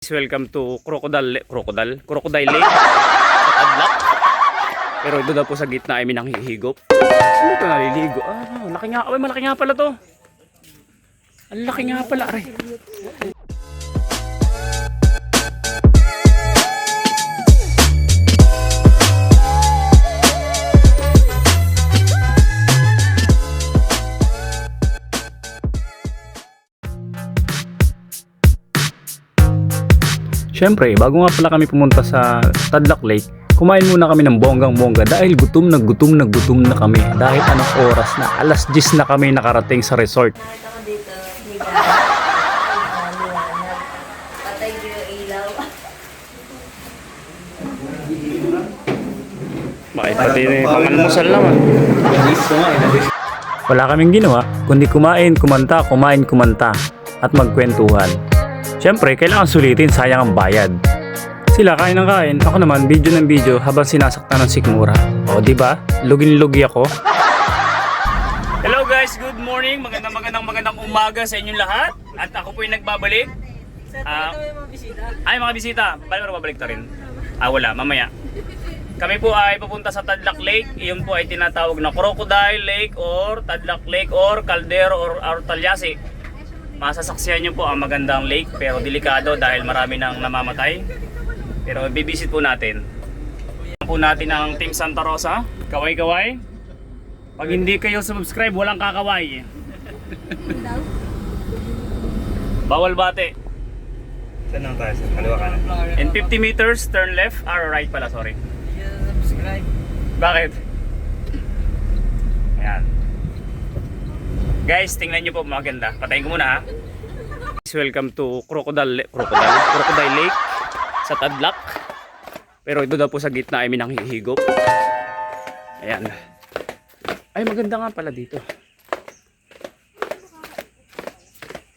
Welcome to Crocodile Lake sa Tadlac. Pero ito daw po sa gitna ay minanghihigop. Ano ito naliligo? Laki nga. Ay, malaki nga pala to. Ang laki nga pala. Aray. Siyempre, bago nga pala kami pumunta sa Tadlac Lake, kumain muna kami ng bonggang-bongga dahil gutom na kami. Dahil anong oras na, alas 10 na kami nakarating sa resort. Patay ko yung ilaw. Bakit pati pangalmusal naman. Wala kaming ginawa, kundi kumain, kumanta, at magkwentuhan. Siyempre, kailangan sulitin, sayang ang bayad. Sila kain ng kain, ako naman video ng video habang sinasaktan ng sikmura. O, diba? Lugin-lugi ako. Hello guys, good morning. Magandang umaga sa inyong lahat. At ako po yung nagbabalik. Ay, mga bisita. Paano babalik na rin? Wala, mamaya. Kami po ay pupunta sa Tadlac Lake. Iyon po ay tinatawag na Crocodile Lake or Tadlac Lake or Caldero or Talyasi. Masasaksihan nyo po ang magandang lake pero delikado dahil marami nang namamatay. Pero bibisit po natin. Po natin ang Team Santa Rosa. Kaway-kaway. Pag hindi kayo subscribe, walang kakaway. Bawal bate. Saan lang tayo? Kaliwa ka na. In 50 meters, turn left. Right pala, sorry. Subscribe. Bakit? Ayan. Guys, tingnan nyo po maganda. Patayin ko muna ha. Welcome to Crocodile Lake sa Tadlac. Pero ito daw po sa gitna ay minanghihigop. Ayan. Ay, maganda nga pala dito.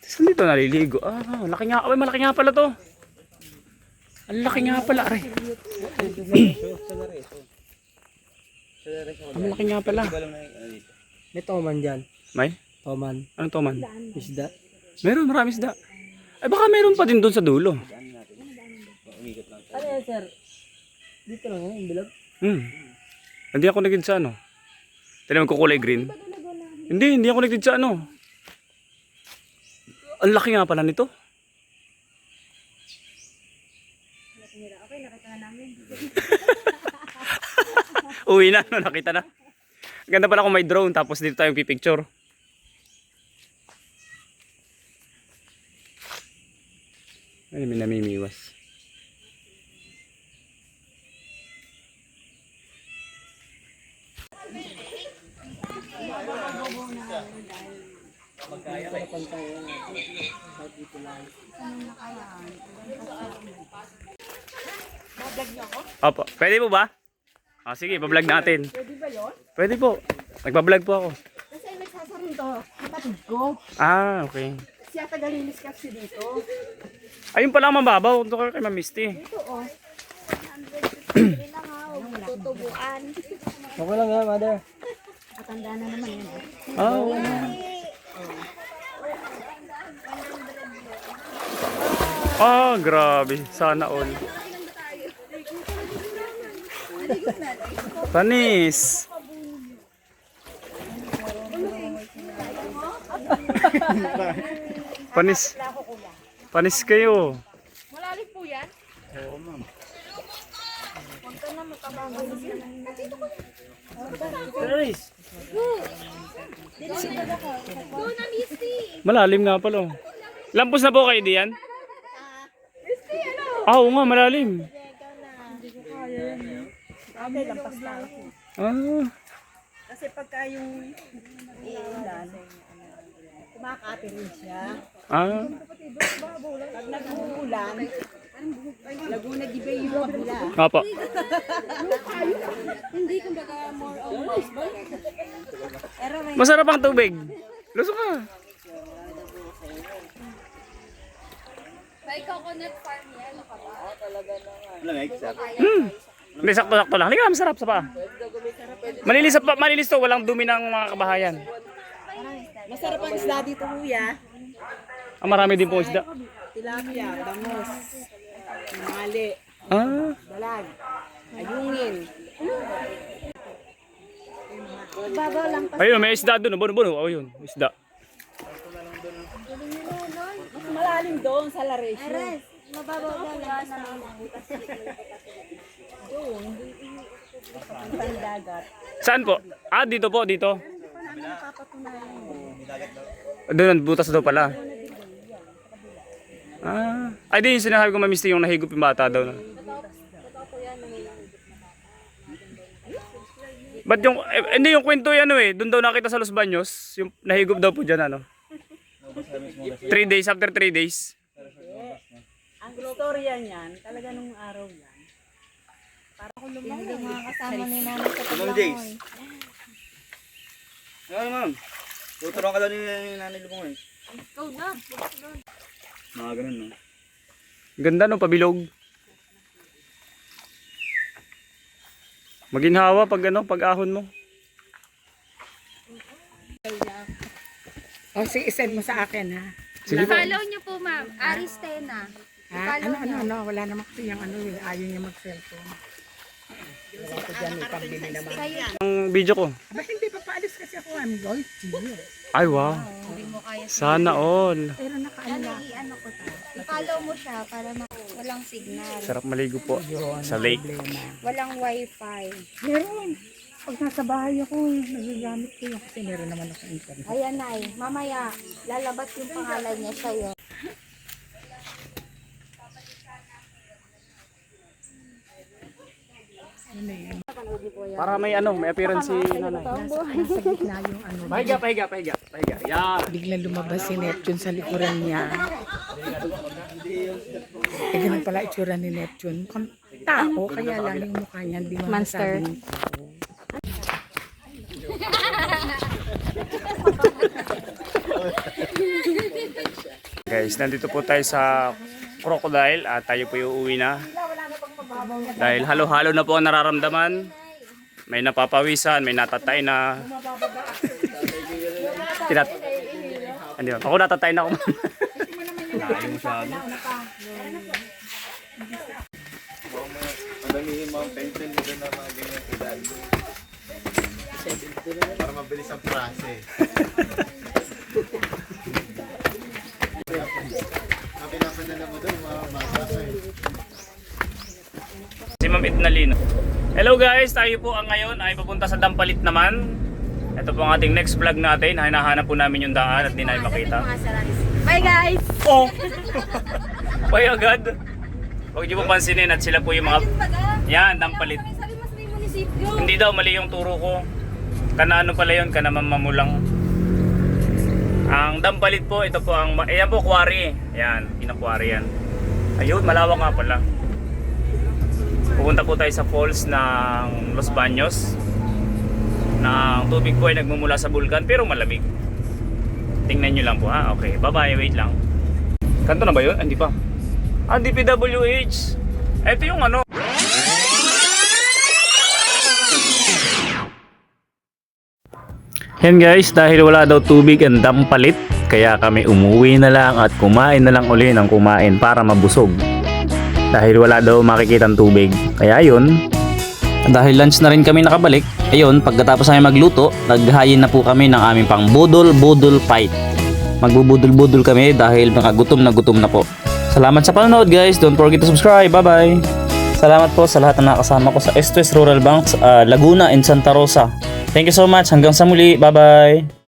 Saan dito naliligo? Laki nga. Ay, malaki nga pala to. Ang laki nga pala. Aray. Ang laki nga pala. May toman dyan. May? Toman. Anong toman? Isda. Meron, marami isda. Ay, baka meron pa din doon sa dulo. Ano yan, sir? Dito lang yan, yung bilog. Hindi ako nagid sa ano. Tignan mo ko kulay green. Hindi ako nagid sa ano. Ang laki nga pala nito. Okay, nakita na namin. Uwi na, no, nakita na. Ganda pala kung may drone tapos dito tayo pipicture. Ay, may namimiwas. Opo, pwede po ba? Sige, bablog natin. Pwede ba yun? Pwede po. Nagbablog po ako. Kasi nagsasarin to, kapatid ko. Okay. Siya tagalinis kasi dito. Ayun pala ang mababaw. Ito kay Ma'am Misty. Ito oh. 153 lang ha, huwag mo tutubuan. Okay lang yan, mother. Matanda na naman yan. Oo. Grabe. Sana all. Panis. Panis kayo. Malalim po yan? Oo, ma'am. Huwag ka na makabagal. Dito ko. Go na, Misty! Malalim nga pala. Lampos na po kayo diyan? Misty, ano? Oo nga, malalim. Okay, lampas na ako. Kasi pagka yung uulan, kumakapin rin siya. Pag nag-uulan, Laguna di ba yung kabila? Opo. Hindi, kumbaga more on baseball. Pero may Masarap ang tubig. Lusok ka. may coconut farm yan, ano ka ba? Hindi, sakto-sakto lang. Halika, masarap sa pa. Malilis to, walang dumi ng mga kabahayan. Masarap ang isda dito, kuya. Marami din po isda. tilapia, bangos, mali, Ah, balag, ayungin. Babaw lang pa. ayun, may isda doon. Buno. Oh, yun, isda. Mas malalim doon sa Laresio. Ares, mababaw daw lang sa Doon, ang dagat. Saan po? Ah, dito po, dito. Doon, butas daw pala. Ah, ay di yung sinasabi ko mamisti yung nahigop yung bata daw. Na. Ba't yung, hindi yung kwento yan doon daw nakita sa Los Baños, yung nahigop daw po dyan 3 days, after 3 days. Ang istorya niyan, talaga nung araw yan. Hindi mga kasama ni nanay sa Ma'am Jace. Ano ma'am? Tuturuan ka daw ni Nanay Lubong eh. Ikaw na. Mga ganun no. Ganda no, pabilog. Maginhawa pag pag ahon mo. O, sige, send mo sa akin, ha? Sige po. Follow niyo po, ma'am. Aristena. Ha? Ano, wala naman kasi yung ayaw niya mag-cellphone. Wala ko dyan, may pambili naman. Ang video ko. Aba, hindi pa paalis kasi ako, I'm going to you. Ay wow. Sana all. Pero nakaano na. Ano ko to? I-follow mo siya para walang signal. Sarap maligo po sa lake. Walang wifi. Meron. Pag nasa bahay ako, nagagamit ko yun kasi meron naman ako internet. Ayan, Nay. Mamaya, lalabas yung pangalan niya sa'yo. Para may may appearance si nanay. Nasa gitna yung ano. Pahiga. Yeah. Biglang lumabas si Neptune sa likuran niya. Eh, ganun pala itsura ni Neptune. Mukhang tao, kaya lang yung mukha niya hindi mo masabing tao. Guys, nandito po tayo sa Crocodile at tayo po uuwi na. Dahil halo-halo na po ang nararamdaman. May napapawisan, may natatay na. Hindi ba? Ako natatay na ako. Layo masyado. Madamihin mo ang pension mo doon na mga ganyan edad. Para mabilis ang prase. Ang pinapadala mo doon, mga mabasa eh. Si Ma'am Itnalino. Hello guys, tayo po ang ngayon ay papunta sa Dampalit naman. Ito po ang ating next vlog natin. Hinahanap po namin yung daan at di namin makita. Bye, guys! Oh! Pay agad. Huwag niyo po pansinin at sila po yung mga... Yan, Dampalit. Sabi mo sa munisipyo. Hindi daw, mali yung turo ko. Kana ano pala yun, kana mamamulang. Ang Dampalit po, ito po ang... Ayan po, quarry. Ayan, pinakwari yan. Ayun, malawak nga pala. Pupunta po tayo sa falls ng Los Baños. Ang tubig po ay nagmumula sa bulkan pero malamig. Tingnan nyo lang po ha. Okay, bye-bye, wait lang. Kanto na ba yun? Hindi pa. Ah, DPWH. Ito yung ano. Yan guys, dahil wala daw tubig ang Dampalit, kaya kami umuwi na lang at kumain na lang uli ng kumain para mabusog. Dahil wala daw makikitang tubig. Kaya ayun. Dahil lunch na rin kami nakabalik, ayun, pagkatapos namin magluto, naghahayin na po kami ng aming pang budol fight. Magbubudol-budol kami dahil gutom na po. Salamat sa panonood guys. Don't forget to subscribe. Bye-bye. Salamat po sa lahat na nakasama ko sa Esto Rural Banks, Laguna and Santa Rosa. Thank you so much. Hanggang sa muli. Bye-bye.